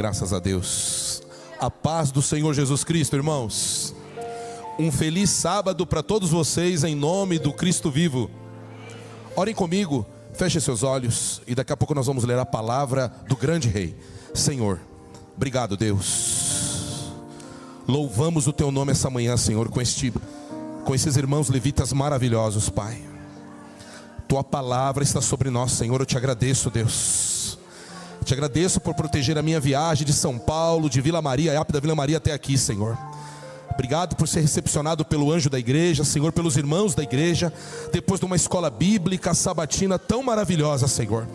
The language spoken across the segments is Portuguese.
Graças a Deus. A paz do Senhor Jesus Cristo, irmãos. Um feliz sábado para todos vocês, em nome do Cristo vivo. Orem comigo, fechem seus olhos e daqui a pouco nós vamos ler a palavra do grande Rei. Senhor, obrigado, Deus. Louvamos o Teu nome essa manhã, Senhor, com esses irmãos levitas maravilhosos, Pai. Tua palavra está sobre nós, Senhor. Eu te agradeço, Deus. Te agradeço por proteger a minha viagem de São Paulo, de Vila Maria, IAP da Vila Maria até aqui, Senhor. Obrigado por ser recepcionado pelo anjo da igreja, Senhor, pelos irmãos da igreja, depois de uma escola bíblica sabatina tão maravilhosa, Senhor.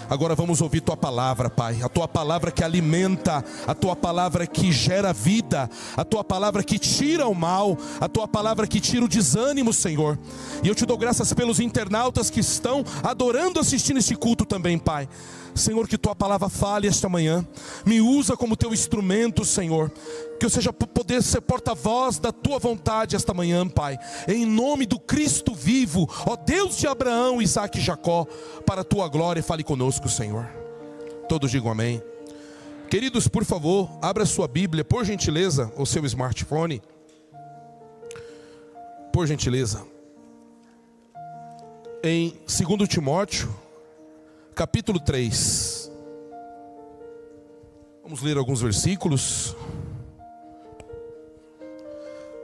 Agora vamos ouvir Tua palavra, Pai. A Tua palavra que alimenta, a Tua palavra que gera vida, a Tua palavra que tira o mal, a Tua palavra que tira o desânimo, Senhor. E eu te dou graças pelos internautas que estão adorando, assistindo este culto também, Pai. Senhor, que Tua palavra fale esta manhã. Me usa como Teu instrumento, Senhor. Que eu seja poder ser porta-voz da Tua vontade esta manhã, Pai. Em nome do Cristo vivo, ó Deus de Abraão, Isaque e Jacó, para a Tua glória, fale conosco, Senhor. Todos digam amém. Queridos, por favor, abra a sua Bíblia, por gentileza, ou seu smartphone. Por gentileza. Em 2 Timóteo, capítulo 3. Vamos ler alguns versículos.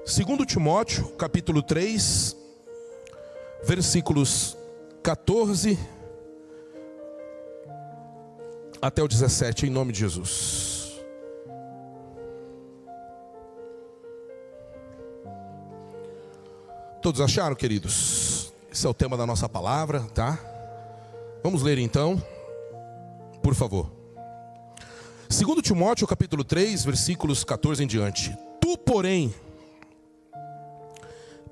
2 Timóteo, capítulo 3, versículos 14 até o 17, em nome de Jesus. Todos acharam, queridos? Esse é o tema da nossa palavra, tá? Vamos ler então, por favor. 2 Timóteo, capítulo 3, versículos 14 em diante. Tu, porém,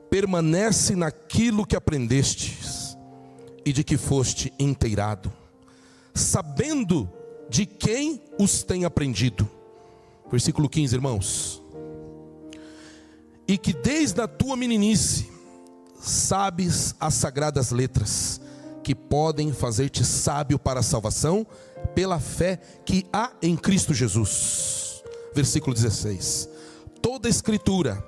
permanece naquilo que aprendestes e de que foste inteirado, sabendo de quem os tem aprendido. Versículo 15, irmãos. E que desde a tua meninice sabes as sagradas letras, que podem fazer-te sábio para a salvação, pela fé que há em Cristo Jesus. Versículo 16. Toda escritura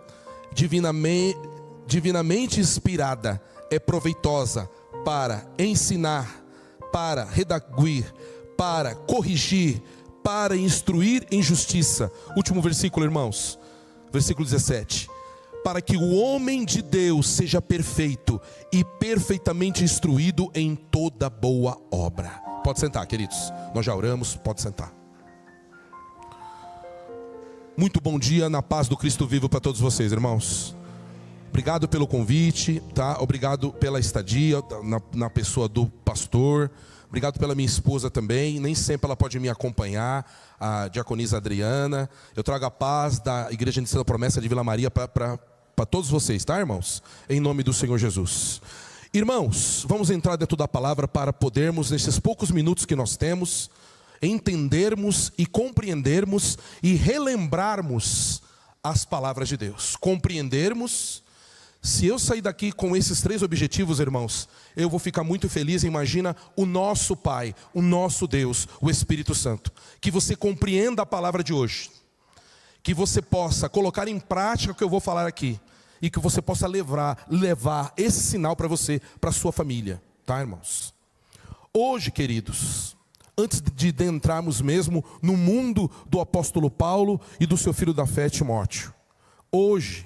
divinamente inspirada é proveitosa para ensinar, para redarguir, para corrigir, para instruir em justiça. Último versículo, irmãos. Versículo 17. Para que o homem de Deus seja perfeito e perfeitamente instruído em toda boa obra. Pode sentar, queridos. Nós já oramos, pode sentar. Muito bom dia na paz do Cristo vivo para todos vocês, irmãos. Obrigado pelo convite, tá? Obrigado pela estadia na pessoa do pastor. Obrigado pela minha esposa também. Nem sempre ela pode me acompanhar, a diaconisa Adriana. Eu trago a paz da Igreja de Santa Promessa de Vila Maria para todos vocês, tá, irmãos? Em nome do Senhor Jesus. Irmãos, vamos entrar dentro da palavra para podermos, nesses poucos minutos que nós temos, entendermos e compreendermos e relembrarmos as palavras de Deus. Compreendermos. Se eu sair daqui com esses 3 objetivos, irmãos, eu vou ficar muito feliz. Imagina o nosso Pai, o nosso Deus, o Espírito Santo. Que você compreenda a palavra de hoje. Que você possa colocar em prática o que eu vou falar aqui. E que você possa levar esse sinal para você, para a sua família. Tá, irmãos? Hoje, queridos, antes de entrarmos mesmo no mundo do apóstolo Paulo e do seu filho da fé, Timóteo. Hoje,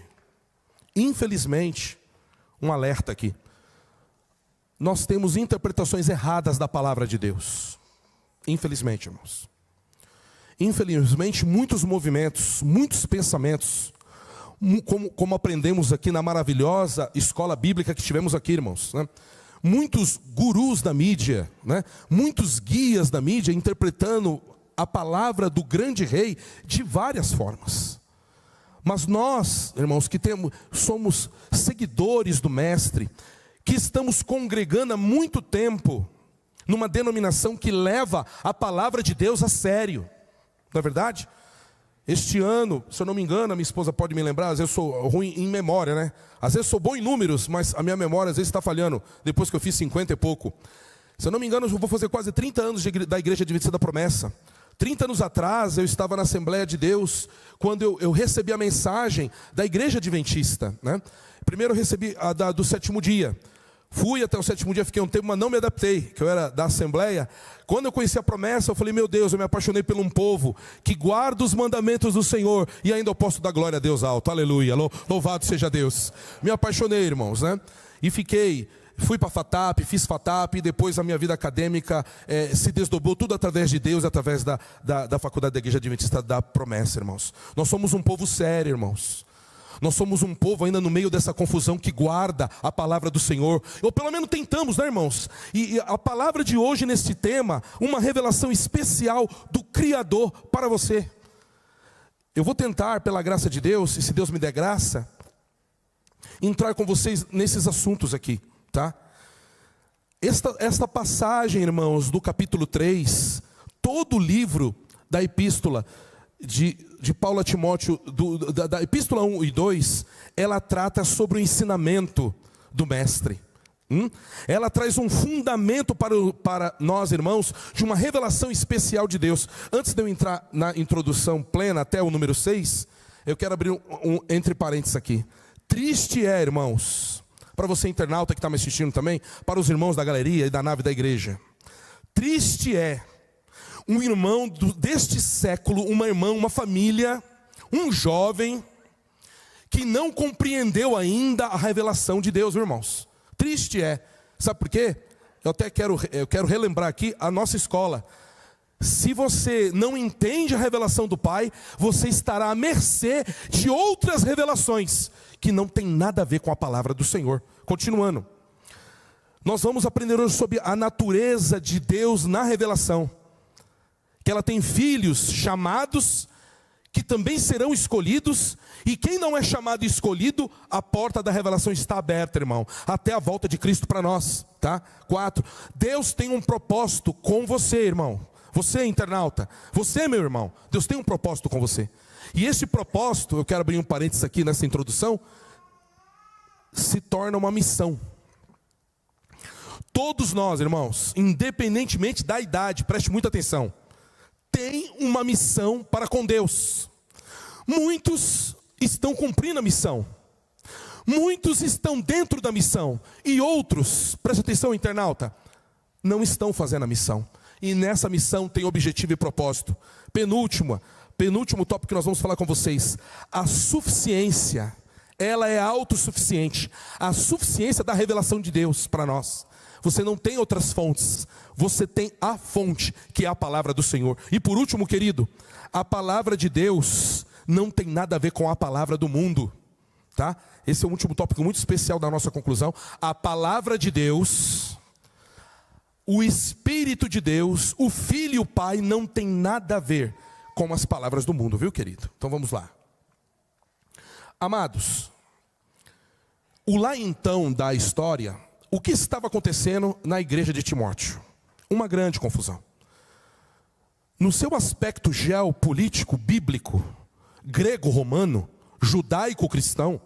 infelizmente, um alerta aqui. Nós temos interpretações erradas da palavra de Deus. Infelizmente, irmãos. Infelizmente, muitos movimentos, muitos pensamentos, como aprendemos aqui na maravilhosa escola bíblica que tivemos aqui, irmãos, né? Muitos gurus da mídia, né? Muitos guias da mídia interpretando a palavra do grande rei de várias formas. Mas nós, irmãos, que somos seguidores do mestre, que estamos congregando há muito tempo, numa denominação que leva a palavra de Deus a sério, não é verdade? Este ano, se eu não me engano, a minha esposa pode me lembrar, às vezes eu sou ruim em memória, né? Às vezes eu sou bom em números, mas a minha memória às vezes está falhando, depois que eu fiz 50 e pouco. Se eu não me engano, eu vou fazer quase 30 anos da Igreja Adventista da Promessa. 30 anos atrás, eu estava na Assembleia de Deus, quando eu recebi a mensagem da Igreja Adventista, né? Primeiro eu recebi a do sétimo dia. Fui até o sétimo dia, fiquei um tempo, mas não me adaptei, que eu era da Assembleia. Quando eu conheci a promessa, eu falei, meu Deus, eu me apaixonei por um povo que guarda os mandamentos do Senhor, e ainda eu posso dar glória a Deus alto, aleluia, louvado seja Deus. Me apaixonei, irmãos, né? E fui para a FATAP, fiz FATAP, e depois a minha vida acadêmica se desdobrou tudo através de Deus, através da Faculdade da Igreja Adventista da Promessa, irmãos. Nós somos um povo sério, irmãos. Nós somos um povo ainda no meio dessa confusão que guarda a palavra do Senhor. Ou pelo menos tentamos, né, irmãos? E a palavra de hoje nesse tema, uma revelação especial do Criador para você. Eu vou tentar, pela graça de Deus, e se Deus me der graça, entrar com vocês nesses assuntos aqui, tá? Esta passagem, irmãos, do capítulo 3, todo o livro da epístola de Paulo a Timóteo, da epístola 1 e 2, ela trata sobre o ensinamento do mestre. Ela traz um fundamento para nós, irmãos, de uma revelação especial de Deus. Antes de eu entrar na introdução plena, até o número 6, eu quero abrir entre parênteses aqui. Triste é, irmãos, para você internauta que está me assistindo também, para os irmãos da galeria e da nave da igreja. Triste é um irmão deste século, uma irmã, uma família, um jovem, que não compreendeu ainda a revelação de Deus, irmãos. Triste é. Sabe por quê? Eu quero relembrar aqui a nossa escola. Se você não entende a revelação do Pai, você estará à mercê de outras revelações, que não tem nada a ver com a palavra do Senhor. Continuando. Nós vamos aprender hoje sobre a natureza de Deus na revelação. Que ela tem filhos chamados, que também serão escolhidos, e quem não é chamado e escolhido, a porta da revelação está aberta, irmão, até a volta de Cristo para nós, tá? 4, Deus tem um propósito com você, irmão, você internauta, você meu irmão, Deus tem um propósito com você, e esse propósito, eu quero abrir um parênteses aqui nessa introdução, se torna uma missão. Todos nós, irmãos, independentemente da idade, preste muita atenção, tem uma missão para com Deus. Muitos estão cumprindo a missão. Muitos estão dentro da missão. E outros, preste atenção internauta, não estão fazendo a missão. E nessa missão tem objetivo e propósito. Penúltimo tópico que nós vamos falar com vocês. A suficiência, ela é autossuficiente. A suficiência da revelação de Deus para nós. Você não tem outras fontes, você tem a fonte, que é a palavra do Senhor. E por último, querido, a palavra de Deus não tem nada a ver com a palavra do mundo, tá? Esse é o último tópico muito especial da nossa conclusão. A palavra de Deus, o Espírito de Deus, o Filho e o Pai não tem nada a ver com as palavras do mundo, viu, querido? Então vamos lá. Amados, o lá então da história, o que estava acontecendo na igreja de Timóteo? Uma grande confusão. No seu aspecto geopolítico, bíblico, grego-romano, judaico-cristão,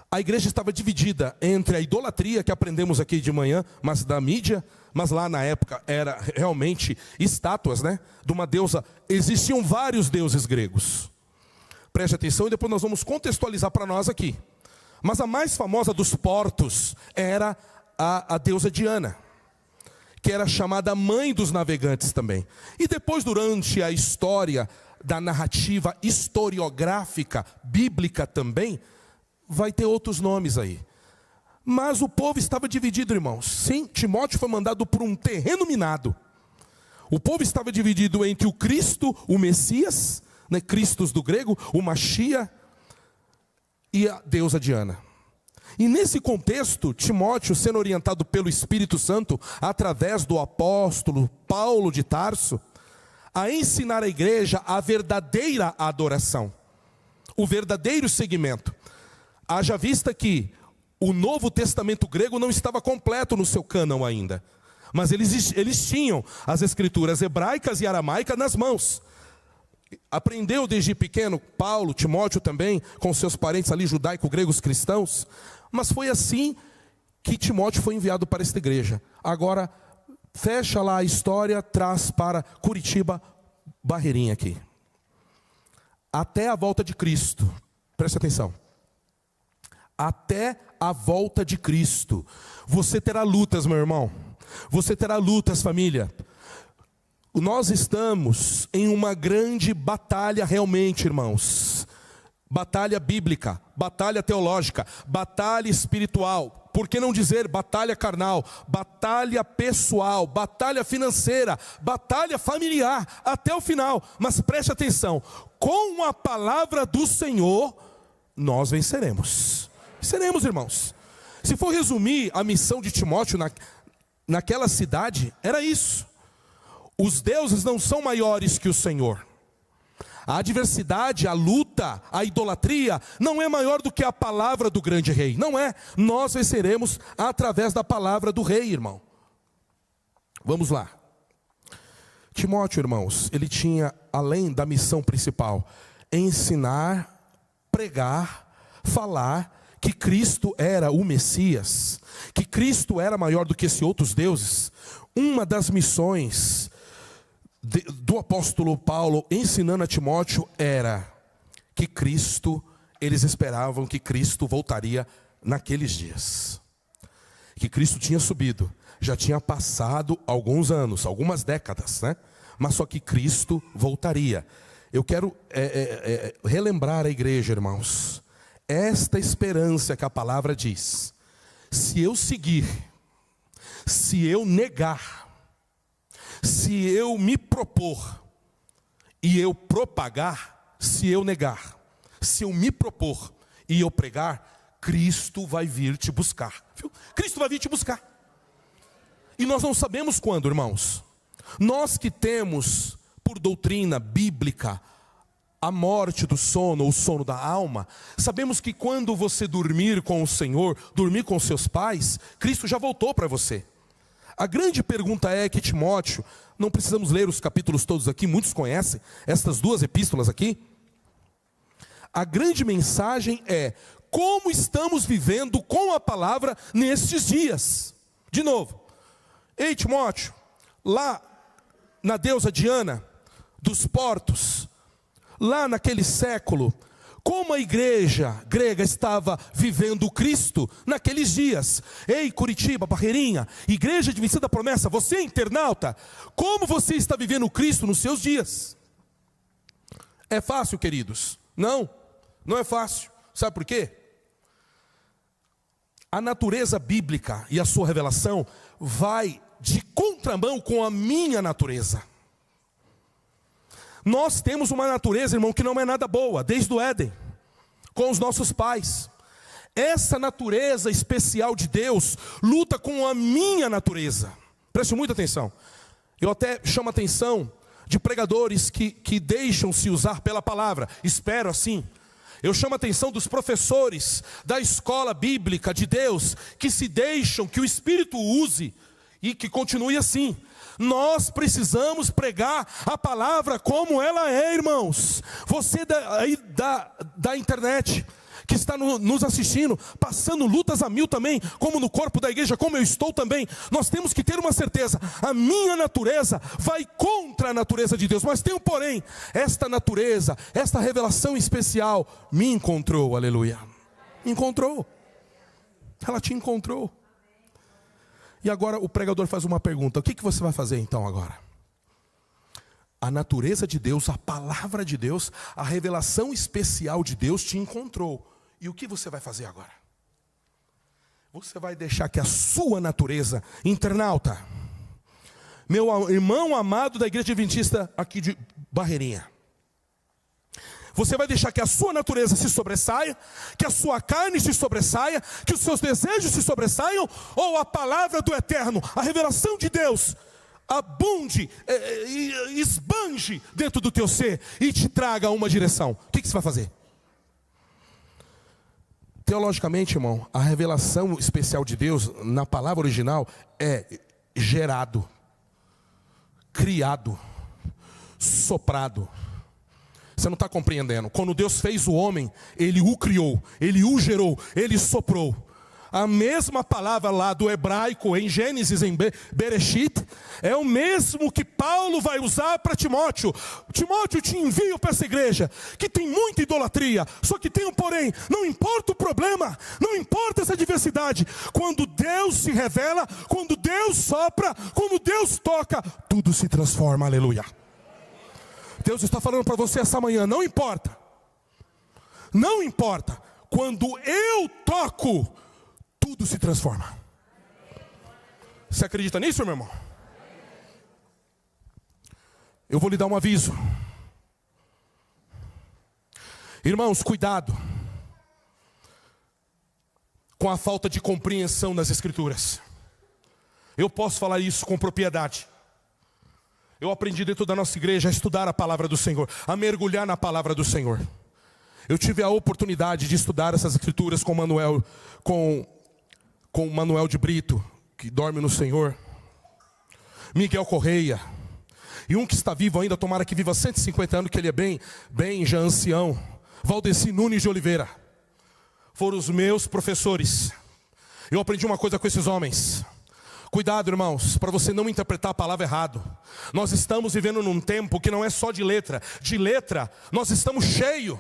a igreja estava dividida entre a idolatria, que aprendemos aqui de manhã, mas da mídia, mas lá na época era realmente estátuas, né? De uma deusa. Existiam vários deuses gregos. Preste atenção e depois nós vamos contextualizar para nós aqui. Mas a mais famosa dos portos era a deusa Diana, que era chamada mãe dos navegantes também. E depois, durante a história da narrativa historiográfica, bíblica também, vai ter outros nomes aí. Mas o povo estava dividido, irmãos. Sim, Timóteo foi mandado por um terreno minado. O povo estava dividido entre o Cristo, o Messias, né, Cristos do grego, o Machia, e a deusa Diana. E nesse contexto, Timóteo, sendo orientado pelo Espírito Santo, através do apóstolo Paulo de Tarso, a ensinar a igreja a verdadeira adoração, o verdadeiro seguimento. Haja vista que o Novo Testamento grego não estava completo no seu cânon ainda, mas eles tinham as escrituras hebraicas e aramaicas nas mãos. Aprendeu desde pequeno, Paulo, Timóteo também, com seus parentes ali judaico-gregos cristãos, mas foi assim que Timóteo foi enviado para esta igreja. Agora, fecha lá a história, traz para Curitiba barreirinha aqui. Até a volta de Cristo. Preste atenção. Até a volta de Cristo. Você terá lutas, meu irmão. Você terá lutas, família. Nós estamos em uma grande batalha realmente, irmãos. Batalha bíblica, batalha teológica, batalha espiritual. Por que não dizer batalha carnal, batalha pessoal, batalha financeira, batalha familiar, até o final. Mas preste atenção, com a palavra do Senhor, nós venceremos. Venceremos, irmãos. Se for resumir a missão de Timóteo naquela cidade, era isso. Os deuses não são maiores que o Senhor. A adversidade, a luta, a idolatria não é maior do que a palavra do grande rei. Não é. Nós venceremos através da palavra do rei, irmão. Vamos lá. Timóteo, irmãos, ele tinha, além da missão principal, ensinar, pregar, falar que Cristo era o Messias, que Cristo era maior do que esses outros deuses. Uma das missões do apóstolo Paulo ensinando a Timóteo era que Cristo, eles esperavam que Cristo voltaria naqueles dias. Que Cristo tinha subido, já tinha passado alguns anos, algumas décadas, né? Mas só que Cristo voltaria. Eu quero relembrar a igreja, irmãos, esta esperança que a palavra diz. Se eu seguir, se eu negar, se eu me propor e eu propagar, se eu negar, se eu me propor e eu pregar, Cristo vai vir te buscar. Viu? Cristo vai vir te buscar. E nós não sabemos quando, irmãos. Nós que temos por doutrina bíblica a morte do sono, o sono da alma, sabemos que quando você dormir com o Senhor, dormir com seus pais, Cristo já voltou para você. A grande pergunta é que Timóteo, não precisamos ler os capítulos todos aqui, muitos conhecem estas duas epístolas aqui. A grande mensagem é, como estamos vivendo com a palavra nestes dias? De novo, ei Timóteo, lá na deusa Diana, dos portos, lá naquele século, como a igreja grega estava vivendo Cristo naqueles dias. Ei, Curitiba, Barreirinha, Igreja Adventista da Promessa, você internauta, como você está vivendo Cristo nos seus dias? É fácil, queridos? Não, não é fácil. Sabe por quê? A natureza bíblica e a sua revelação vai de contramão com a minha natureza. Nós temos uma natureza, irmão, que não é nada boa, desde o Éden, com os nossos pais. Essa natureza especial de Deus luta com a minha natureza. Preste muita atenção. Eu até chamo a atenção de pregadores que deixam-se usar pela palavra. Espero assim. Eu chamo a atenção dos professores da escola bíblica de Deus, que se deixam, que o Espírito use e que continue assim. Nós precisamos pregar a palavra como ela é, irmãos. Você aí da internet, que está nos assistindo, passando lutas a mil também, como no corpo da igreja, como eu estou também. Nós temos que ter uma certeza, a minha natureza vai contra a natureza de Deus. Mas tem um porém, esta natureza, esta revelação especial, me encontrou, aleluia. Me encontrou. Ela te encontrou. E agora o pregador faz uma pergunta, o que você vai fazer então agora? A natureza de Deus, a palavra de Deus, a revelação especial de Deus te encontrou. E o que você vai fazer agora? Você vai deixar que a sua natureza, internauta, meu irmão amado da Igreja Adventista aqui de Barreirinha, você vai deixar que a sua natureza se sobressaia, que a sua carne se sobressaia, que os seus desejos se sobressaiam, ou a palavra do Eterno, a revelação de Deus, abunde, esbanje dentro do teu ser e te traga uma direção? O que você vai fazer? Teologicamente, irmão, a revelação especial de Deus na palavra original é gerado, criado, soprado. Você não está compreendendo. Quando Deus fez o homem, Ele o criou, Ele o gerou, Ele soprou. a mesma palavra lá do hebraico em Gênesis, em Bereshit, é o mesmo que Paulo vai usar para Timóteo. Timóteo, te envio para essa igreja, que tem muita idolatria, só que tem um porém, não importa o problema, não importa essa diversidade, quando Deus se revela, quando Deus sopra, quando Deus toca, tudo se transforma, aleluia. Deus está falando para você essa manhã, não importa, quando eu toco, tudo se transforma. Você acredita nisso, meu irmão? Eu vou lhe dar um aviso. Irmãos, cuidado com a falta de compreensão das Escrituras. Eu posso falar isso com propriedade. Eu aprendi dentro da nossa igreja a estudar a palavra do Senhor, a mergulhar na palavra do Senhor. Eu tive a oportunidade de estudar essas Escrituras com Manuel de Brito, que dorme no Senhor, Miguel Correia, e um que está vivo ainda, tomara que viva 150 anos, que ele é bem já ancião, Valdeci Nunes de Oliveira. Foram os meus professores. Eu aprendi uma coisa com esses homens. Cuidado, irmãos, para você não interpretar a palavra errado. Nós estamos vivendo num tempo que não é só de letra. De letra, nós estamos cheios.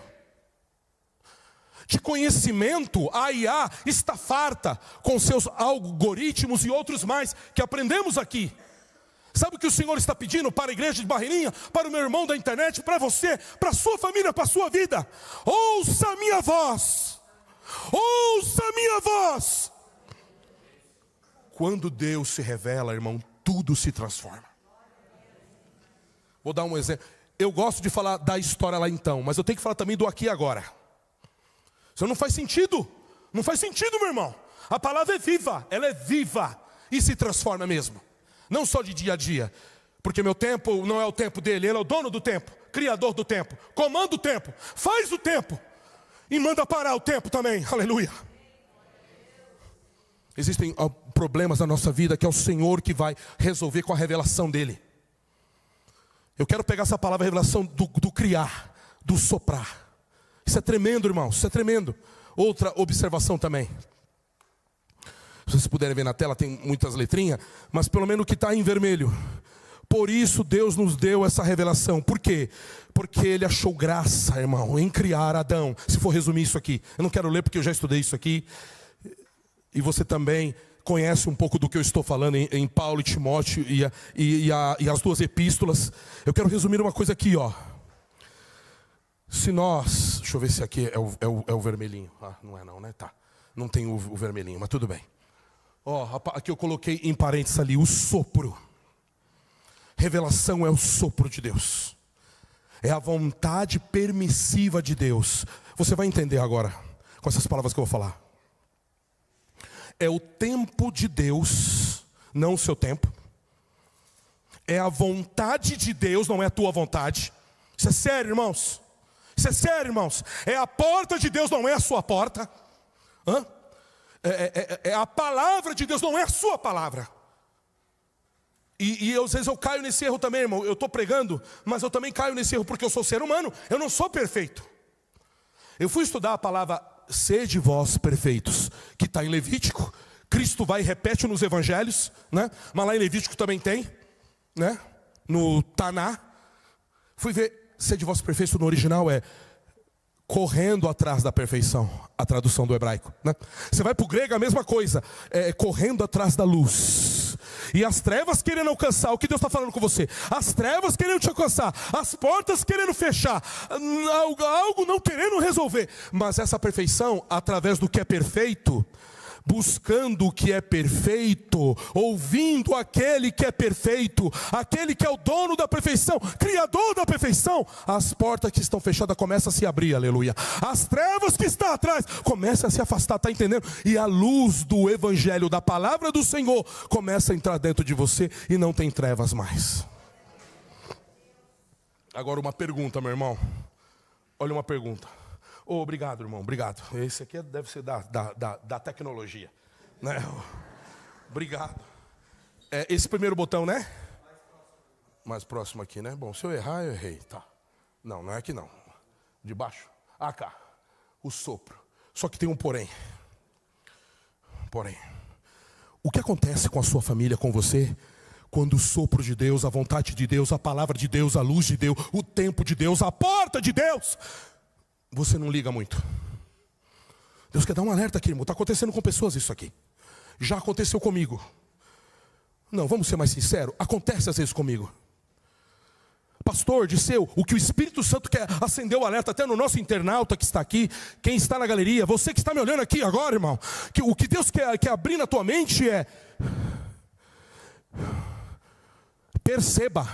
De conhecimento, a IA está farta com seus algoritmos e outros mais que aprendemos aqui. Sabe o que o Senhor está pedindo para a igreja de Barreirinha, para o meu irmão da internet, para você, para a sua família, para a sua vida? Ouça a minha voz. Ouça a minha voz. Quando Deus se revela, irmão, tudo se transforma. Vou dar um exemplo. Eu gosto de falar da história lá então, mas eu tenho que falar também do aqui e agora. Isso não faz sentido. Não faz sentido, meu irmão. A palavra é viva, ela é viva e se transforma mesmo. Não só de dia a dia, porque meu tempo não é o tempo dele, ele é o dono do tempo, criador do tempo, comanda o tempo, faz o tempo e manda parar o tempo também, aleluia. Existem problemas na nossa vida que é o Senhor que vai resolver com a revelação dele. Eu quero pegar essa palavra revelação do criar, do soprar. Isso é tremendo, irmãos, isso é tremendo. Outra observação também. Se vocês puderem ver na tela, tem muitas letrinhas, mas pelo menos o que está em vermelho. Por isso Deus nos deu essa revelação. Por quê? Porque Ele achou graça, irmão, em criar Adão. Se for resumir isso aqui, eu não quero ler porque eu já estudei isso aqui. E você também conhece um pouco do que eu estou falando em Paulo e Timóteo e as duas epístolas. Eu quero resumir uma coisa aqui, ó. Se nós, deixa eu ver se aqui é o vermelhinho. Ah, não é não, né? Tá. Não tem o vermelhinho, mas tudo bem. Ó, aqui eu coloquei em parênteses ali o sopro. Revelação é o sopro de Deus. É a vontade permissiva de Deus. Você vai entender agora com essas palavras que eu vou falar. É o tempo de Deus, não o seu tempo. É a vontade de Deus, não é a tua vontade. Isso é sério, irmãos. Isso é sério, irmãos. É a porta de Deus, não é a sua porta. É a palavra de Deus, não é a sua palavra. E às vezes eu caio nesse erro também, irmão. Eu estou pregando, mas eu também caio nesse erro porque eu sou ser humano. Eu não sou perfeito. Eu fui estudar a palavra sede vós perfeitos, que está em Levítico. Cristo vai e repete nos evangelhos, né? Mas lá em Levítico também tem, né? No Taná. Fui ver, sede vós perfeitos no original é correndo atrás da perfeição, a tradução do hebraico, né? Você vai para o grego, a mesma coisa, correndo atrás da luz. E as trevas querendo alcançar, o que Deus está falando com você? As trevas querendo te alcançar, as portas querendo fechar, algo não querendo resolver. Mas essa perfeição, através do que é perfeito, buscando o que é perfeito, ouvindo aquele que é perfeito, aquele que é o dono da perfeição, criador da perfeição, as portas que estão fechadas começam a se abrir, aleluia. As trevas que estão atrás começam a se afastar, está entendendo? E a luz do evangelho, da palavra do Senhor, começa a entrar dentro de você e não tem trevas mais. Agora uma pergunta, meu irmão. Olha uma pergunta. Oh, obrigado, irmão, obrigado. Esse aqui deve ser da tecnologia, né? Obrigado. Esse primeiro botão, né? Mais próximo aqui, né? Bom, se eu errar, eu errei, tá. Não é aqui não. De baixo. Ah, cá. O sopro. Só que tem um porém. porém. O que acontece com a sua família, com você, quando o sopro de Deus, a vontade de Deus, a palavra de Deus, a luz de Deus, o tempo de Deus, a porta de Deus, você não liga muito? Deus quer dar um alerta aqui, irmão. Está acontecendo com pessoas isso aqui. Já aconteceu comigo. Não, vamos ser mais sinceros. Acontece às vezes comigo. Pastor, Disseu, o que o Espírito Santo quer acender o alerta até no nosso internauta que está aqui, quem está na galeria, você que está me olhando aqui agora, irmão, que o que Deus quer abrir na tua mente é: perceba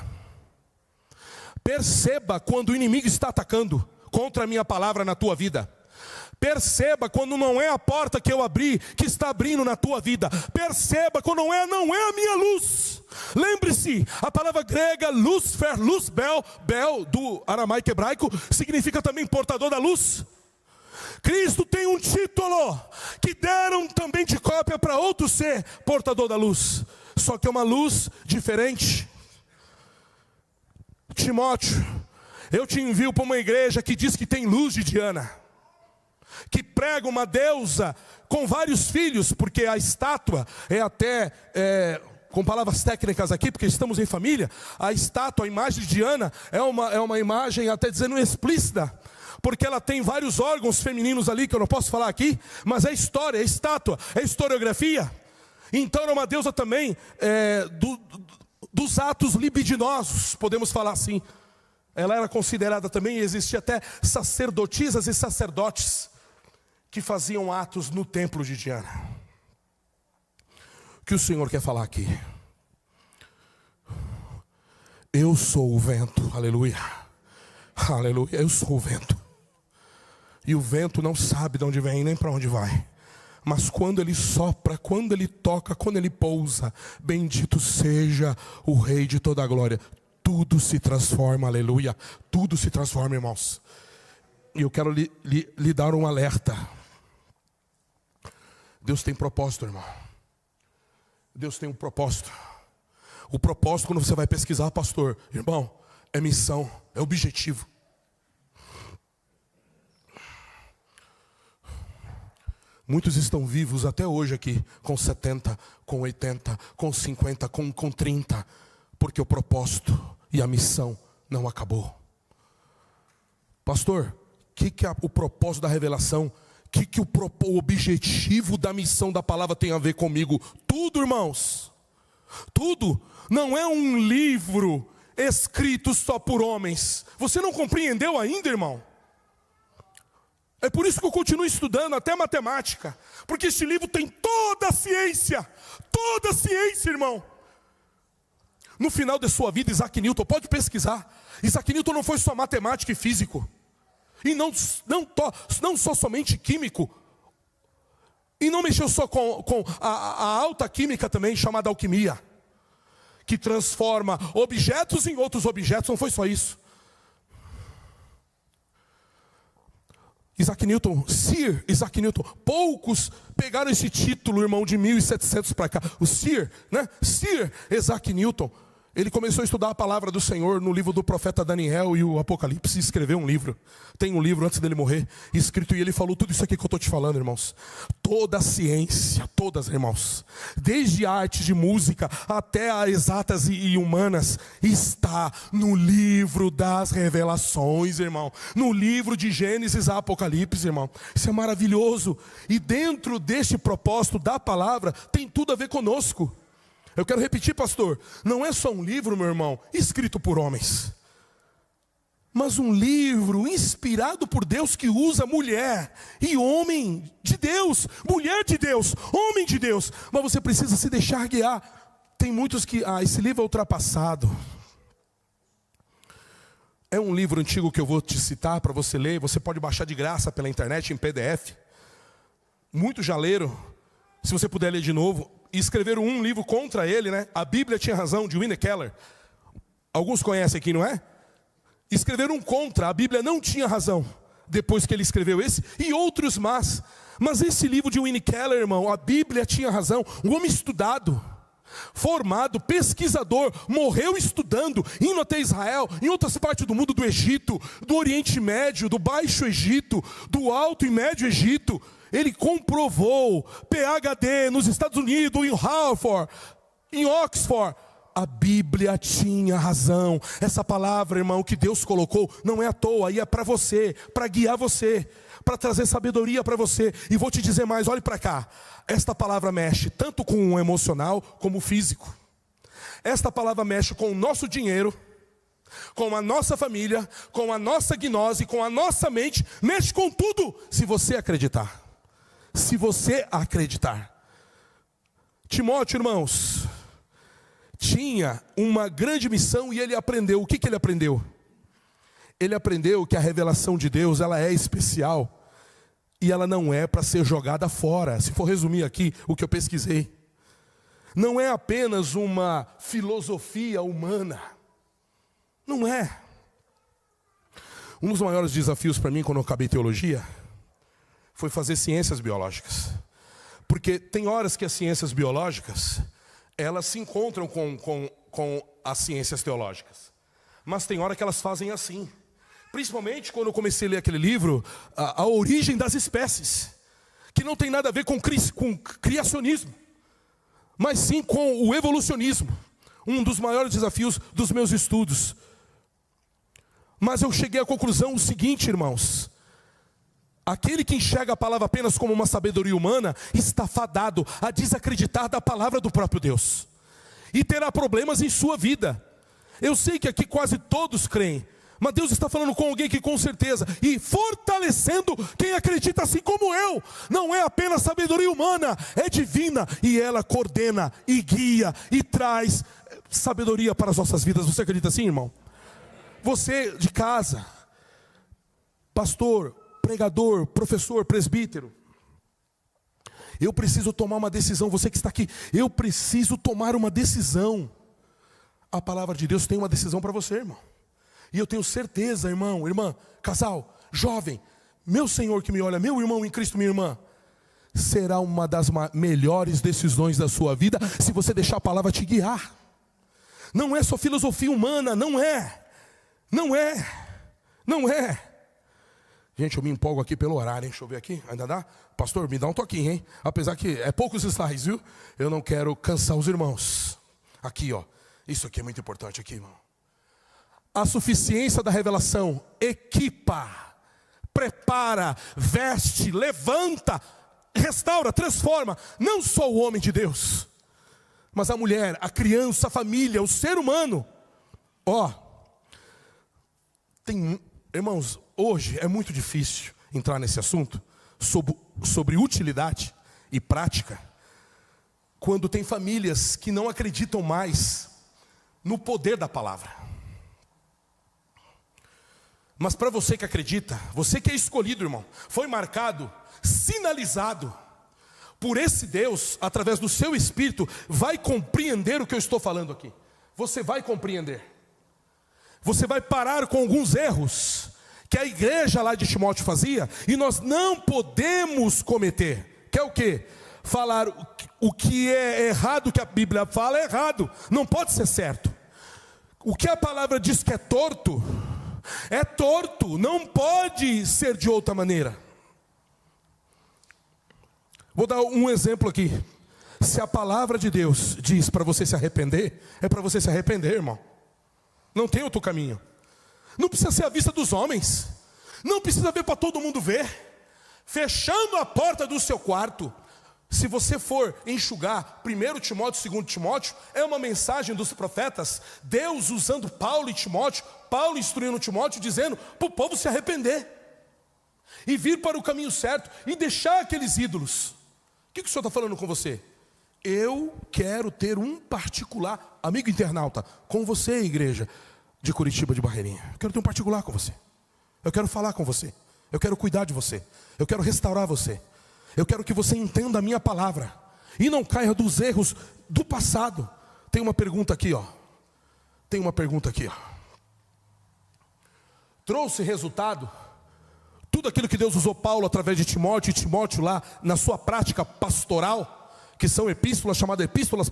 quando o inimigo está atacando contra a minha palavra na tua vida. Perceba quando não é a porta que eu abri que está abrindo na tua vida. Perceba quando não é a minha luz. Lembre-se, a palavra grega Lúcifer, Bel do aramaico hebraico, significa também portador da luz. Cristo tem um título que deram também de cópia para outro ser portador da luz, só que é uma luz diferente. Timóteo, eu te envio para uma igreja que diz que tem luz de Diana, que prega uma deusa com vários filhos, porque a estátua é até, com palavras técnicas aqui, porque estamos em família, a estátua, a imagem de Diana, é uma imagem até dizendo explícita, porque ela tem vários órgãos femininos ali, que eu não posso falar aqui, mas é história, é estátua, é historiografia. Então era uma deusa também dos atos libidinosos, podemos falar assim. Ela era considerada também, existia até sacerdotisas e sacerdotes que faziam atos no templo de Diana. O que o Senhor quer falar aqui? Eu sou o vento, aleluia, aleluia, eu sou o vento. E o vento não sabe de onde vem nem para onde vai. Mas quando ele sopra, quando ele toca, quando ele pousa, bendito seja o Rei de toda a glória. Tudo se transforma, aleluia, tudo se transforma, irmãos. E eu quero lhe dar um alerta. Deus tem propósito, irmão. Deus tem um propósito. O propósito, quando você vai pesquisar, pastor, irmão, é missão, é objetivo. Muitos estão vivos até hoje aqui, com 70, com 80, com 50, com 30, porque o propósito e a missão não acabou. Pastor, o que é o propósito da revelação? O objetivo da missão da palavra tem a ver comigo? Tudo, irmãos. Tudo. Não é um livro escrito só por homens. Você não compreendeu ainda, irmão? É por isso que eu continuo estudando até matemática. Porque este livro tem toda a ciência. Toda a ciência, irmão. No final de sua vida, Isaac Newton, pode pesquisar. Isaac Newton não foi só matemático e físico. E não só somente químico. E não mexeu só com a alta química também, chamada alquimia, que transforma objetos em outros objetos. Não foi só isso. Isaac Newton, Sir Isaac Newton, poucos pegaram esse título, irmão, de 1700 para cá. O Sir, né? Sir Isaac Newton. Ele começou a estudar a palavra do Senhor no livro do profeta Daniel e o Apocalipse, e escreveu um livro. Tem um livro antes dele morrer, escrito, e ele falou tudo isso aqui que eu estou te falando, irmãos. Toda a ciência, todas, irmãos, desde a arte de música até as exatas e humanas, está no livro das revelações, irmão. No livro de Gênesis a Apocalipse, irmão. Isso é maravilhoso. E dentro deste propósito da palavra, tem tudo a ver conosco. Eu quero repetir, pastor, não é só um livro, meu irmão, escrito por homens, mas um livro inspirado por Deus, que usa mulher e homem de Deus, mulher de Deus, homem de Deus. Mas você precisa se deixar guiar. Tem muitos que, esse livro é ultrapassado. É um livro antigo que eu vou te citar para você ler. Você pode baixar de graça pela internet em PDF. Muitos já leram. Se você puder ler de novo. E escreveram um livro contra ele, né? A Bíblia Tinha Razão, de Winnie Keller. Alguns conhecem aqui, não é? Escreveram um contra, a Bíblia não tinha razão. Depois que ele escreveu esse, e outros mais. Mas esse livro de Winnie Keller, irmão, a Bíblia Tinha Razão. Um homem estudado, formado, pesquisador, morreu estudando, indo até Israel, em outras partes do mundo, do Egito, do Oriente Médio, do Baixo Egito, do Alto e Médio Egito. Ele comprovou, PhD nos Estados Unidos, em Harvard, em Oxford. A Bíblia tinha razão. Essa palavra, irmão, que Deus colocou, não é à toa, aí é para você, para guiar você, para trazer sabedoria para você. E vou te dizer mais, olhe para cá. Esta palavra mexe tanto com o emocional como o físico. Esta palavra mexe com o nosso dinheiro, com a nossa família, com a nossa gnose, com a nossa mente, mexe com tudo, se você acreditar. Se você acreditar. Timóteo, irmãos, tinha uma grande missão e ele aprendeu. O que ele aprendeu? Ele aprendeu que a revelação de Deus, ela é especial e ela não é para ser jogada fora. Se for resumir aqui o que eu pesquisei, não é apenas uma filosofia humana. Não é. Um dos maiores desafios para mim quando eu acabei teologia foi fazer ciências biológicas. Porque tem horas que as ciências biológicas, elas se encontram com as ciências teológicas. Mas tem hora que elas fazem assim. Principalmente quando eu comecei a ler aquele livro, a origem das espécies. Que não tem nada a ver com criacionismo, mas sim com o evolucionismo. Um dos maiores desafios dos meus estudos. Mas eu cheguei à conclusão o seguinte, irmãos. Aquele que enxerga a palavra apenas como uma sabedoria humana, está fadado a desacreditar da palavra do próprio Deus. E terá problemas em sua vida. Eu sei que aqui quase todos creem. Mas Deus está falando com alguém que com certeza, e fortalecendo quem acredita assim como eu. Não é apenas sabedoria humana, é divina. E ela coordena, e guia, e traz sabedoria para as nossas vidas. Você acredita assim, irmão? Você de casa, pastor, pregador, professor, presbítero, eu preciso tomar uma decisão. Você que está aqui, eu preciso tomar uma decisão. A palavra de Deus tem uma decisão para você, irmão. E eu tenho certeza, irmão, irmã, casal, jovem, meu Senhor que me olha, meu irmão em Cristo, minha irmã, será uma das melhores decisões da sua vida, se você deixar a palavra te guiar. Não é só filosofia humana, não é. Gente, eu me empolgo aqui pelo horário, hein? Deixa eu ver aqui, ainda dá? Pastor, me dá um toquinho, hein? Apesar que é poucos slides, viu? Eu não quero cansar os irmãos. Aqui, ó, isso aqui é muito importante aqui, irmão. A suficiência da revelação equipa, prepara, veste, levanta, restaura, transforma, não só o homem de Deus, mas a mulher, a criança, a família, o ser humano. Irmãos, hoje é muito difícil entrar nesse assunto sobre utilidade e prática, quando tem famílias que não acreditam mais no poder da palavra. Mas para você que acredita, você que é escolhido, irmão, foi marcado, sinalizado por esse Deus, através do seu espírito, vai compreender o que eu estou falando aqui. Você vai compreender. Você vai parar com alguns erros que a igreja lá de Timóteo fazia, e nós não podemos cometer. Que é o quê? Falar o que é errado, o que a Bíblia fala é errado, não pode ser certo. O que a palavra diz que é torto, não pode ser de outra maneira. Vou dar um exemplo aqui. Se a palavra de Deus diz para você se arrepender, é para você se arrepender, irmão. Não tem outro caminho. Não precisa ser à vista dos homens, não precisa ver para todo mundo ver. Fechando a porta do seu quarto. Se você for enxugar 1 Timóteo, 2 Timóteo, é uma mensagem dos profetas, Deus usando Paulo e Timóteo, Paulo instruindo Timóteo, dizendo para o povo se arrepender, e vir para o caminho certo, e deixar aqueles ídolos. O que o Senhor está falando com você? Eu quero ter um particular, amigo internauta, com você, igreja de Curitiba de Barreirinha. Eu quero ter um particular com você. Eu quero falar com você. Eu quero cuidar de você. Eu quero restaurar você. Eu quero que você entenda a minha palavra e não caia dos erros do passado. Tem uma pergunta aqui, ó. Trouxe resultado tudo aquilo que Deus usou Paulo através de Timóteo, e Timóteo lá na sua prática pastoral, que são epístolas chamadas epístolas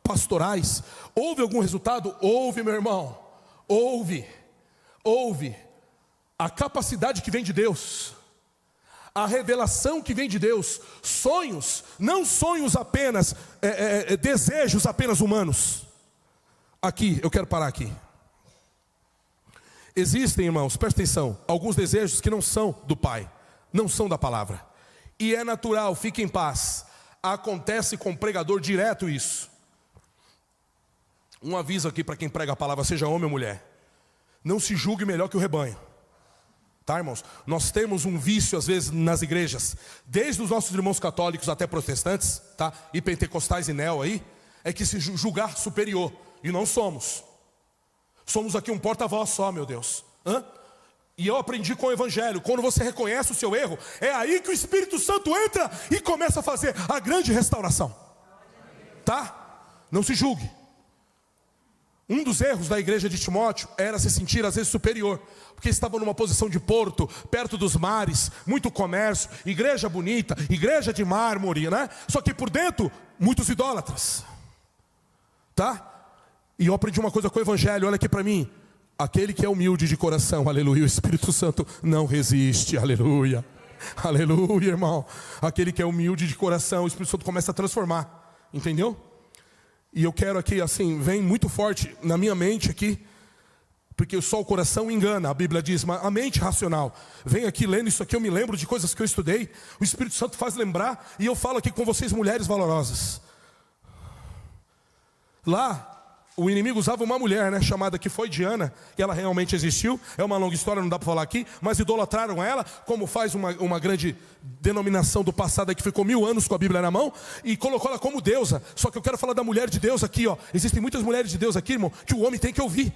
pastorais. Houve algum resultado? Houve, meu irmão. Houve. A capacidade que vem de Deus, A revelação que vem de Deus, sonhos, não sonhos apenas, desejos apenas humanos. Aqui, eu quero parar aqui. Existem, irmãos, presta atenção, alguns desejos que não são do Pai, não são da palavra. E é natural, fique em paz. Acontece com o pregador direto isso. Um aviso aqui para quem prega a palavra, seja homem ou mulher. Não se julgue melhor que o rebanho. Tá, irmãos? Nós temos um vício às vezes nas igrejas, desde os nossos irmãos católicos até protestantes, tá? E pentecostais e neo aí, é que se julgar superior. E não somos. Somos aqui um porta-voz só, meu Deus. E eu aprendi com o Evangelho, quando você reconhece o seu erro, é aí que o Espírito Santo entra e começa a fazer a grande restauração. Tá? Não se julgue. Um dos erros da igreja de Timóteo era se sentir às vezes superior, porque estava numa posição de porto, perto dos mares, muito comércio, igreja bonita, igreja de mármore, né? Só que por dentro, muitos idólatras. Tá? E eu aprendi uma coisa com o Evangelho, olha aqui para mim. Aquele que é humilde de coração, aleluia, o Espírito Santo não resiste, aleluia. Aleluia, irmão. Aquele que é humilde de coração, o Espírito Santo começa a transformar, entendeu? E eu quero aqui, assim, vem muito forte na minha mente aqui, porque só o coração engana, a Bíblia diz, mas a mente racional. Vem aqui lendo isso aqui, eu me lembro de coisas que eu estudei, o Espírito Santo faz lembrar, e eu falo aqui com vocês, mulheres valorosas. Lá, o inimigo usava uma mulher, né, chamada que foi Diana, que ela realmente existiu, é uma longa história, não dá para falar aqui, mas idolatraram ela, como faz uma grande denominação do passado, que ficou 1000 anos com a Bíblia na mão, e colocou ela como deusa. Só que eu quero falar da mulher de Deus aqui, ó. Existem muitas mulheres de Deus aqui, irmão, que o homem tem que ouvir.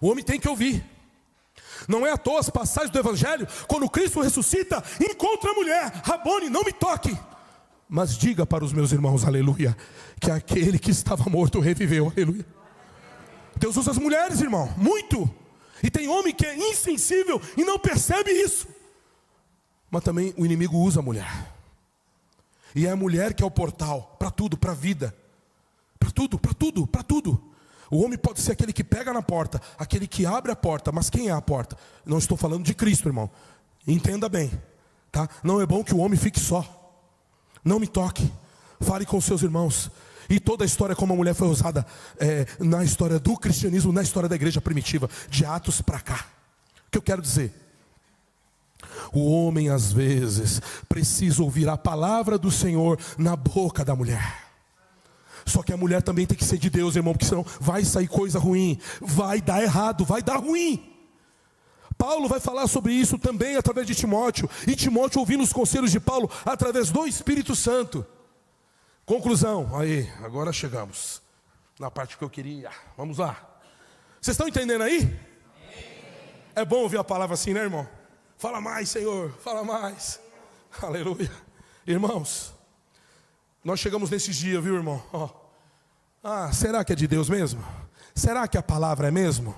O homem tem que ouvir. Não é à toa as passagens do Evangelho, quando Cristo ressuscita, encontra a mulher, Rabone, não me toque. Mas diga para os meus irmãos, aleluia, que aquele que estava morto reviveu, aleluia. Deus usa as mulheres, irmão, muito. E tem homem que é insensível e não percebe isso. Mas também o inimigo usa a mulher. E é a mulher que é o portal para tudo, para a vida. Para tudo, para tudo, para tudo. O homem pode ser aquele que pega na porta, aquele que abre a porta, mas quem é a porta? Não estou falando de Cristo, irmão. Entenda bem, tá? Não é bom que o homem fique só. Não me toque, fale com seus irmãos. E toda a história como a mulher foi usada na história do cristianismo, na história da igreja primitiva, de Atos para cá. O que eu quero dizer? O homem às vezes precisa ouvir a palavra do Senhor na boca da mulher. Só que a mulher também tem que ser de Deus, irmão, porque senão vai sair coisa ruim, vai dar errado, vai dar ruim. Paulo vai falar sobre isso também através de Timóteo. E Timóteo ouvindo os conselhos de Paulo através do Espírito Santo. Conclusão, aí, agora chegamos na parte que eu queria. Vamos lá. Vocês estão entendendo aí? É bom ouvir a palavra assim, né, irmão? Fala mais, Senhor, fala mais. Aleluia. Irmãos, nós chegamos nesses dias, viu, irmão? Será que é de Deus mesmo? Será que a palavra é mesmo?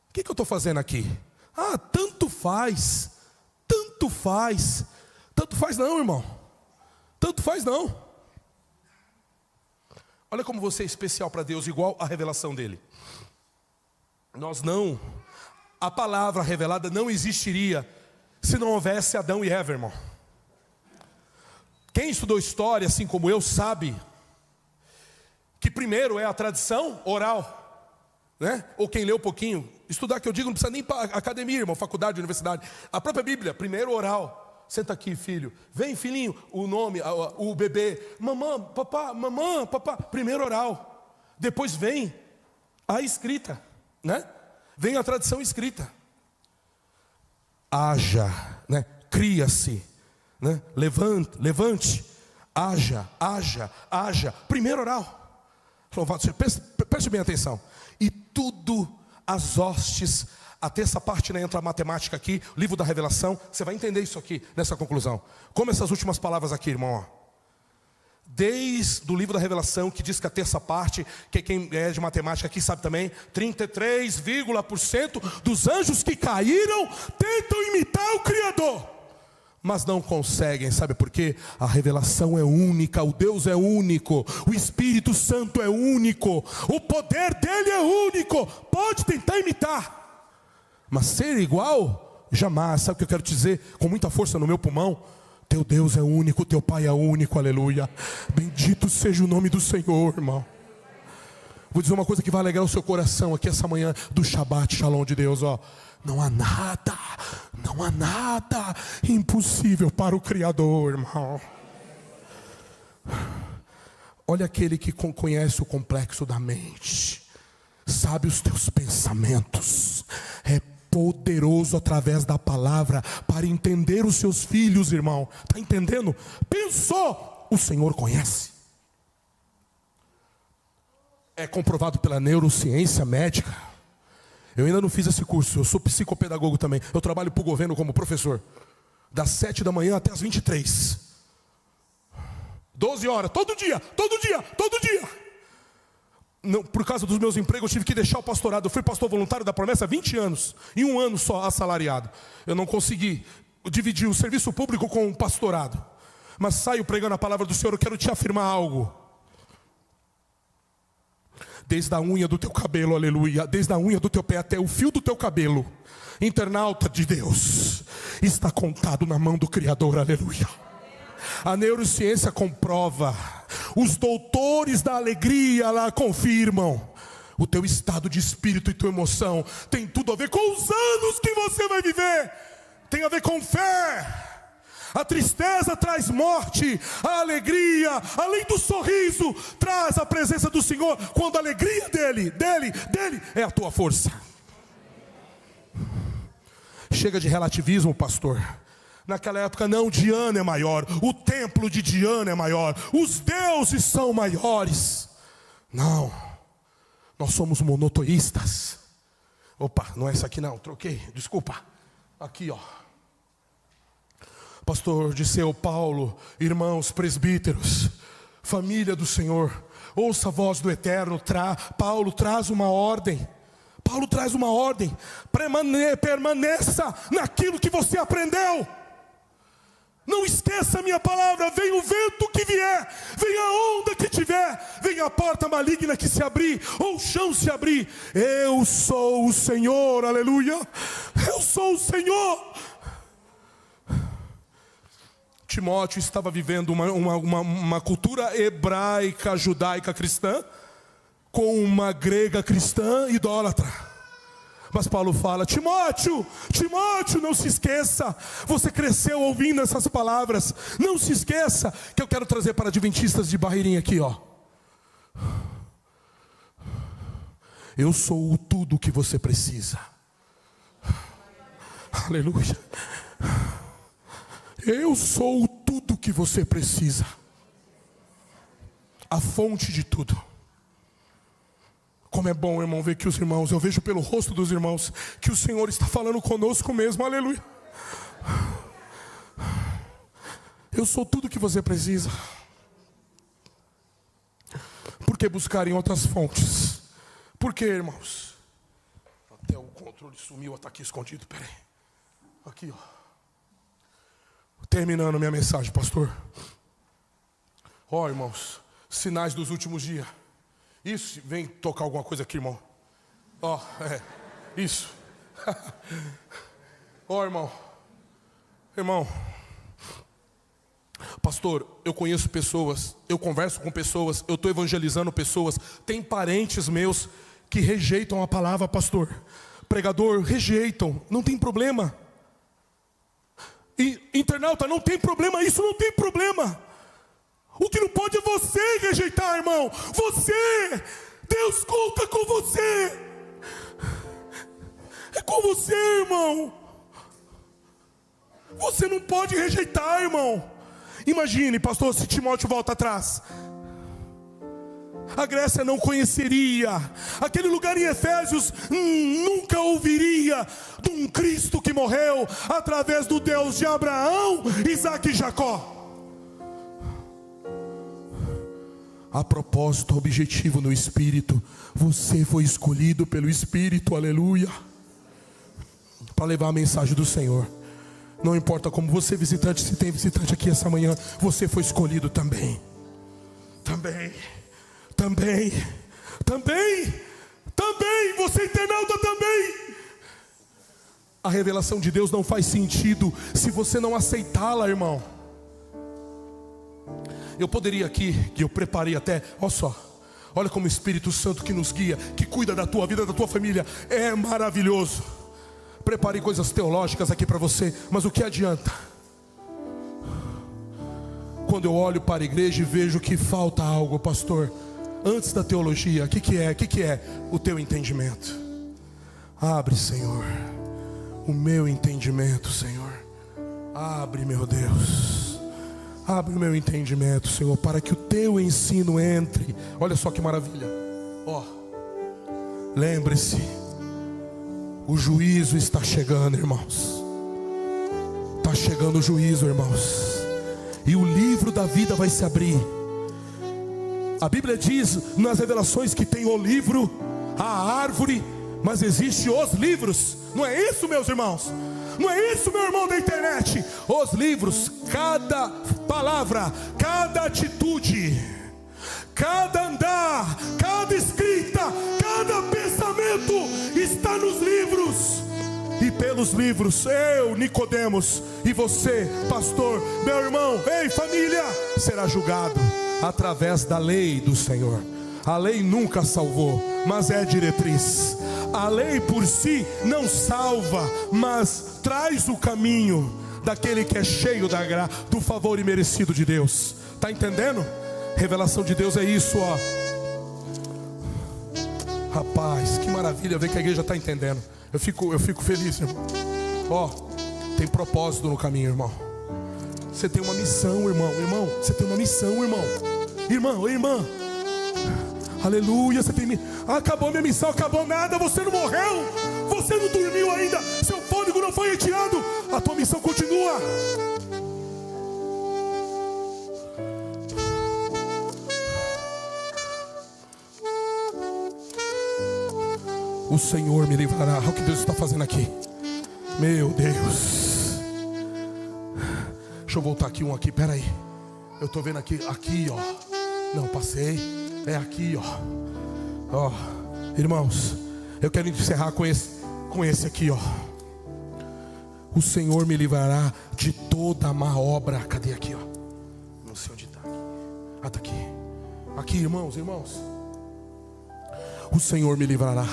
O que eu estou fazendo aqui? Tanto faz. Tanto faz. Tanto faz não, irmão. Tanto faz não. Olha como você é especial para Deus, igual a revelação dele. A palavra revelada não existiria se não houvesse Adão e Eva, irmão. Quem estudou história, assim como eu, sabe que primeiro é a tradição oral, né? Ou quem leu um pouquinho, estudar que eu digo, não precisa nem para academia, irmão, faculdade, universidade. A própria Bíblia, primeiro oral. Senta aqui, filho. Vem, filhinho, o nome, o bebê. Mamã, papá. Primeiro oral. Depois vem a escrita, né? Vem a tradição escrita. Haja, né? Cria-se, né? Levante. Haja. Primeiro oral. Louvado seja. Preste bem atenção. E tudo as hostes. Até essa parte, né, entra a matemática aqui, livro da revelação. Você vai entender isso aqui, nessa conclusão. Como essas últimas palavras aqui, irmão. Desde o livro da revelação, que diz que a terça parte, que quem é de matemática aqui sabe também, 33,% dos anjos que caíram tentam imitar o Criador, mas não conseguem. Sabe por quê? A revelação é única, o Deus é único, o Espírito Santo é único, o poder dele é único. Pode tentar imitar, mas ser igual, jamais. Sabe o que eu quero te dizer com muita força no meu pulmão? Teu Deus é único, teu Pai é único, aleluia. Bendito seja o nome do Senhor, irmão. Vou dizer uma coisa que vai alegrar o seu coração aqui essa manhã do Shabbat Shalom de Deus, ó. Não há nada impossível para o Criador, irmão. Olha aquele que conhece o complexo da mente, sabe os teus pensamentos, é poderoso através da palavra para entender os seus filhos, irmão. Está entendendo? Pensou, o Senhor conhece. É comprovado pela neurociência médica. Eu ainda não fiz esse curso, eu sou psicopedagogo também. Eu trabalho para o governo como professor, das 7 da manhã até as 23. 12 horas, todo dia. Não, por causa dos meus empregos, eu tive que deixar o pastorado. Eu fui pastor voluntário da Promessa há 20 anos. E 1 ano só assalariado. Eu não consegui dividir o serviço público com o pastorado. Mas saio pregando a palavra do Senhor. Eu quero te afirmar algo. Desde a unha do teu cabelo, aleluia. Desde a unha do teu pé até o fio do teu cabelo. Internauta de Deus. Está contado na mão do Criador, aleluia. A neurociência comprova, os doutores da alegria lá confirmam. O teu estado de espírito e tua emoção tem tudo a ver com os anos que você vai viver. Tem a ver com fé. A tristeza traz morte, a alegria, além do sorriso, traz a presença do Senhor. Quando a alegria dele é a tua força. Chega de relativismo, pastor. Naquela época não, Diana é maior, o templo de Diana é maior, os deuses são maiores. Não, nós somos monoteístas. Opa, não é essa aqui não, troquei, desculpa. Aqui ó. Pastor Disseu, Paulo, irmãos presbíteros, família do Senhor, ouça a voz do Eterno. Paulo traz uma ordem. Permaneça naquilo que você aprendeu. Não esqueça a minha palavra. Vem o vento que vier, vem a onda que tiver, vem a porta maligna que se abrir, ou o chão se abrir. Eu sou o Senhor, aleluia. Eu sou o Senhor. Timóteo estava vivendo uma cultura hebraica, judaica, cristã, com uma grega cristã idólatra. Mas Paulo fala, Timóteo, não se esqueça, você cresceu ouvindo essas palavras, não se esqueça, que eu quero trazer para adventistas de Barreirinha aqui, ó. Eu sou o tudo que você precisa. Aleluia. Eu sou o tudo que você precisa. A fonte de tudo. Como é bom, irmão, ver que os irmãos, eu vejo pelo rosto dos irmãos, que o Senhor está falando conosco mesmo, aleluia. Eu sou tudo que você precisa. Por que buscar em outras fontes? Por que, irmãos? Até o controle sumiu, está aqui escondido, peraí. Aqui, ó. Terminando minha mensagem, pastor. Ó, irmãos, sinais dos últimos dias. Isso, vem tocar alguma coisa aqui, irmão. Ó, isso. Ó, irmão. Pastor, eu conheço pessoas, eu converso com pessoas, eu estou evangelizando pessoas. Tem parentes meus que rejeitam a palavra, pastor. Pregador, rejeitam, não tem problema. E internauta, não tem problema, isso não tem problema. O que não pode é você rejeitar, irmão. Você, Deus conta com você. É com você, irmão. Você não pode rejeitar, irmão. Imagine, pastor, se Timóteo volta atrás. A Grécia não conheceria, aquele lugar em Efésios nunca ouviria de um Cristo que morreu através do Deus de Abraão, Isaac e Jacó. A propósito, objetivo no Espírito, você foi escolhido pelo Espírito, aleluia, para levar a mensagem do Senhor. Não importa como você visitante, se tem visitante aqui essa manhã, você foi escolhido também. Também, você internauta também. A revelação de Deus não faz sentido se você não aceitá-la, irmão. Eu poderia aqui, que eu preparei até, olha só, olha como o Espírito Santo que nos guia, que cuida da tua vida, da tua família, é maravilhoso. Preparei coisas teológicas aqui para você, mas o que adianta? Quando eu olho para a igreja e vejo que falta algo, pastor, antes da teologia, o que é o teu entendimento? Abre, Senhor, o meu entendimento, Senhor. Abre, meu Deus, abre o meu entendimento, Senhor, para que o teu ensino entre. Olha só que maravilha. Ó, lembre-se, o juízo está chegando, irmãos. Está chegando o juízo, irmãos. E o livro da vida vai se abrir. A Bíblia diz nas revelações que tem o livro, a árvore, mas existe os livros. Não é isso, meus irmãos? Não é isso, meu irmão da internet? Os livros, cada palavra, cada atitude, cada andar, cada escrita, cada pensamento está nos livros. E pelos livros, eu, Nicodemos, e você, pastor, meu irmão, ei família, será julgado através da lei do Senhor. A lei nunca salvou, mas é diretriz. A lei por si não salva, mas traz o caminho daquele que é cheio da graça, do favor imerecido de Deus. Está entendendo? Revelação de Deus é isso, ó. Rapaz, que maravilha ver que a igreja está entendendo. Eu fico feliz, irmão. Ó, tem propósito no caminho, irmão. Você tem uma missão, irmão. Irmão, você tem uma missão, irmão. Irmão, irmã. Aleluia, você tem. Acabou minha missão, acabou nada. Você não morreu. Você não dormiu ainda. Seu fôlego não foi retirado. A tua missão continua. O Senhor me livrará. Olha o que Deus está fazendo aqui. Meu Deus. Deixa eu voltar aqui aqui. Pera aí. Eu estou vendo aqui, ó. Não, passei. É aqui, ó. Irmãos, eu quero encerrar com esse aqui, ó. O Senhor me livrará de toda má obra. Cadê aqui, ó? Não sei onde está. Ah, está aqui. Aqui, irmãos. O Senhor me livrará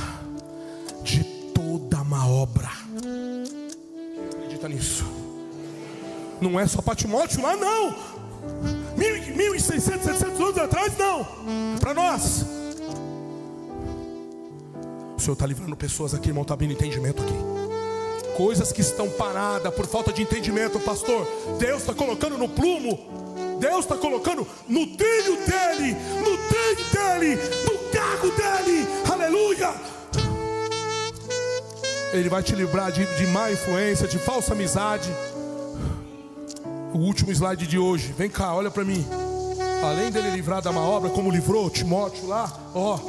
de toda má obra. Quem acredita nisso? Não é só para Timóteo lá, não. 1.600, 700 anos atrás, não. É para nós. O Senhor está livrando pessoas aqui, irmão. Está abrindo entendimento aqui. Coisas que estão paradas por falta de entendimento, pastor. Deus está colocando no plumo. Deus está colocando no trilho dele, no trem dele, no carro dele. Aleluia. Ele vai te livrar de má influência, de falsa amizade. O último slide de hoje. Vem cá, olha para mim. Além dele livrar da má obra, como livrou Timóteo lá, ó.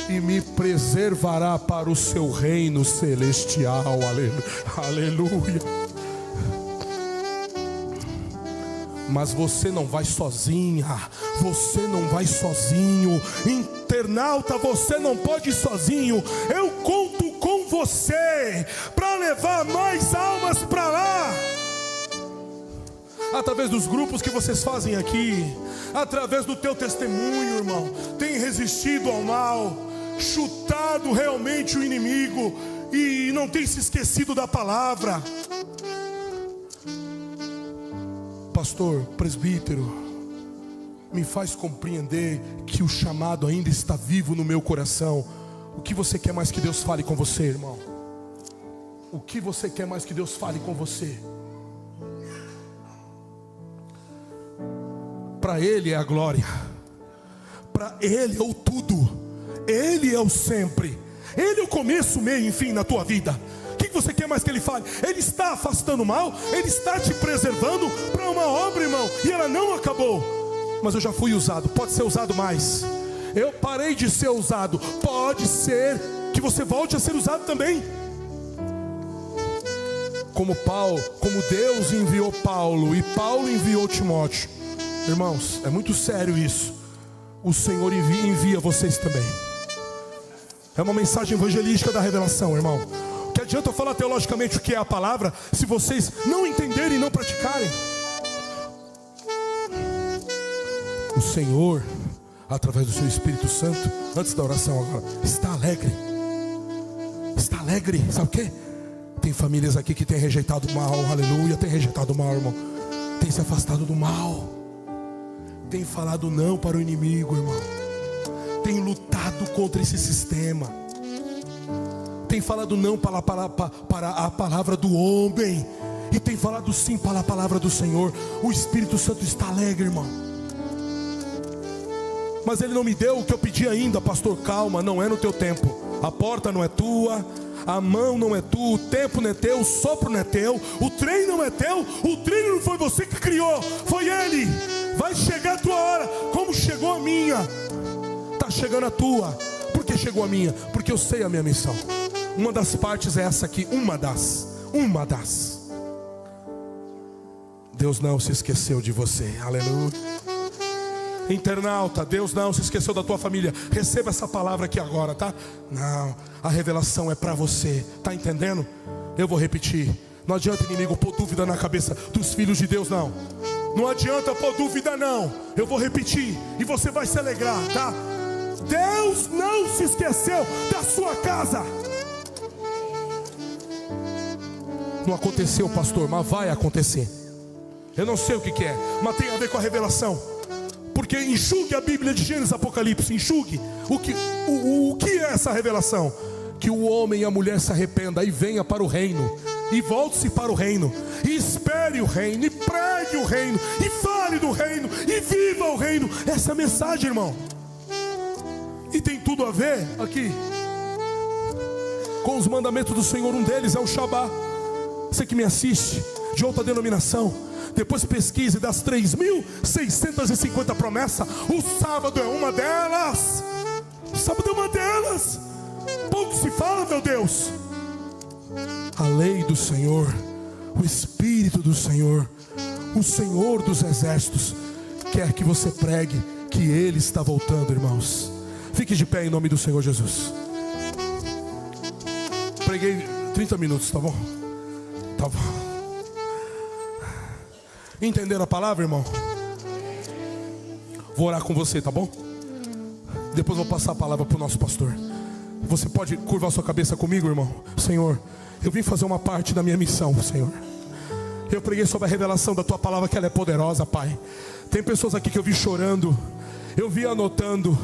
E me preservará para o seu reino celestial. Aleluia. Mas você não vai sozinha. Você não vai sozinho. Internauta, você não pode ir sozinho. Eu conto com você para levar mais almas para lá. Através dos grupos que vocês fazem aqui, através do teu testemunho, irmão, tem resistido ao mal, chutado realmente o inimigo e não tem se esquecido da palavra. Pastor, presbítero, me faz compreender que o chamado ainda está vivo no meu coração. O que você quer mais que Deus fale com você, irmão? O que você quer mais que Deus fale com você? Para Ele é a glória, para Ele é o tudo, Ele é o sempre, Ele é o começo, o meio e fim na tua vida. O que você quer mais que Ele fale? Ele está afastando o mal, Ele está te preservando para uma obra, irmão, e ela não acabou. Mas eu já fui usado, pode ser usado mais. Eu parei de ser usado, pode ser que você volte a ser usado também. Como Deus enviou Paulo e Paulo enviou Timóteo. Irmãos, é muito sério isso. O Senhor envia vocês também. É uma mensagem evangelística da revelação, irmão. O que adianta eu falar teologicamente o que é a palavra, se vocês não entenderem e não praticarem. O Senhor, através do seu Espírito Santo, antes da oração agora, está alegre. Está alegre, sabe o quê? Tem famílias aqui que têm rejeitado o mal, aleluia, tem rejeitado o mal, irmão. Tem se afastado do mal. Tem falado não para o inimigo, irmão. Tem lutado contra esse sistema. Tem falado não para a palavra do homem. E tem falado sim para a palavra do Senhor. O Espírito Santo está alegre, irmão. Mas Ele não me deu o que eu pedi ainda, pastor. Calma, não é no teu tempo. A porta não é tua, a mão não é tua, o tempo não é teu, o sopro não é teu, o trem não é teu, o trilho não foi você que criou, foi Ele. Vai chegar a tua hora, como chegou a minha. Está chegando a tua. Por que chegou a minha? Porque eu sei a minha missão. Uma das partes é essa aqui, uma das. Deus não se esqueceu de você, aleluia. Internauta, Deus não se esqueceu da tua família. Receba essa palavra aqui agora, tá? Não, a revelação é para você, tá entendendo? Eu vou repetir. Não adianta inimigo pôr dúvida na cabeça dos filhos de Deus, não. Não adianta pôr dúvida, não. Eu vou repetir e você vai se alegrar, tá? Deus não se esqueceu da sua casa. Não aconteceu, pastor, mas vai acontecer. Eu não sei o que é, mas tem a ver com a revelação. Porque enxugue a Bíblia de Gênesis, Apocalipse, enxugue. O que é essa revelação? Que o homem e a mulher se arrependam e venha para o reino, e volte-se para o reino, e espere o reino, e pregue o reino, e fale do reino, e viva o reino. Essa é a mensagem, irmão. E tem tudo a ver aqui com os mandamentos do Senhor. Um deles é o Shabá. Você que me assiste de outra denominação, depois pesquise das 3.650 promessas. O sábado é uma delas. O sábado é uma delas. Pouco se fala, meu Deus. A lei do Senhor, o Espírito do Senhor, o Senhor dos exércitos quer que você pregue que Ele está voltando, irmãos. Fique de pé em nome do Senhor Jesus. Preguei 30 minutos, tá bom? Tá bom. Entenderam a palavra, irmão? Vou orar com você, tá bom? Depois vou passar a palavra para o nosso pastor. Você pode curvar sua cabeça comigo, irmão? Senhor, eu vim fazer uma parte da minha missão, Senhor. Eu preguei sobre a revelação da tua palavra, que ela é poderosa, Pai. Tem pessoas aqui que eu vi chorando, eu vi anotando,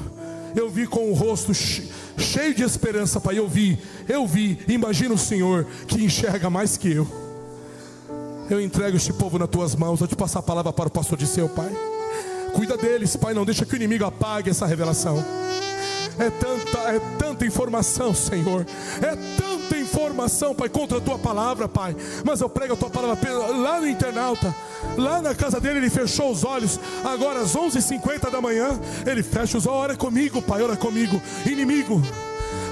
eu vi com o rosto cheio de esperança, Pai. Eu vi. Imagina o Senhor que enxerga mais que eu. Eu entrego este povo nas tuas mãos. Vou te passar a palavra para o pastor Disseu, Pai. Cuida deles, Pai, não deixa que o inimigo apague essa revelação. É tanta informação, Senhor. É tanta informação, Pai, contra a tua palavra, Pai. Mas eu prego a tua palavra lá no internauta. Lá na casa dele ele fechou os olhos. Agora às 11h50 da manhã ele fecha os olhos. Ora comigo, Pai, ora comigo. Inimigo,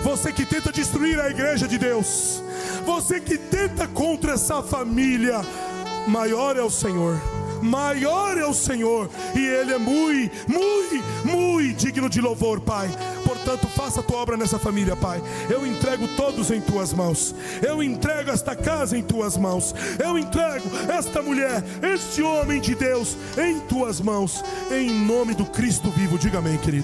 você que tenta destruir a igreja de Deus, você que tenta contra essa família, maior é o Senhor. Maior é o Senhor, e Ele é muito digno de louvor, Pai. Portanto, faça a tua obra nessa família, Pai. Eu entrego todos em tuas mãos. Eu entrego esta casa em tuas mãos. Eu entrego esta mulher, este homem de Deus em tuas mãos. Em nome do Cristo vivo, diga amém, querido.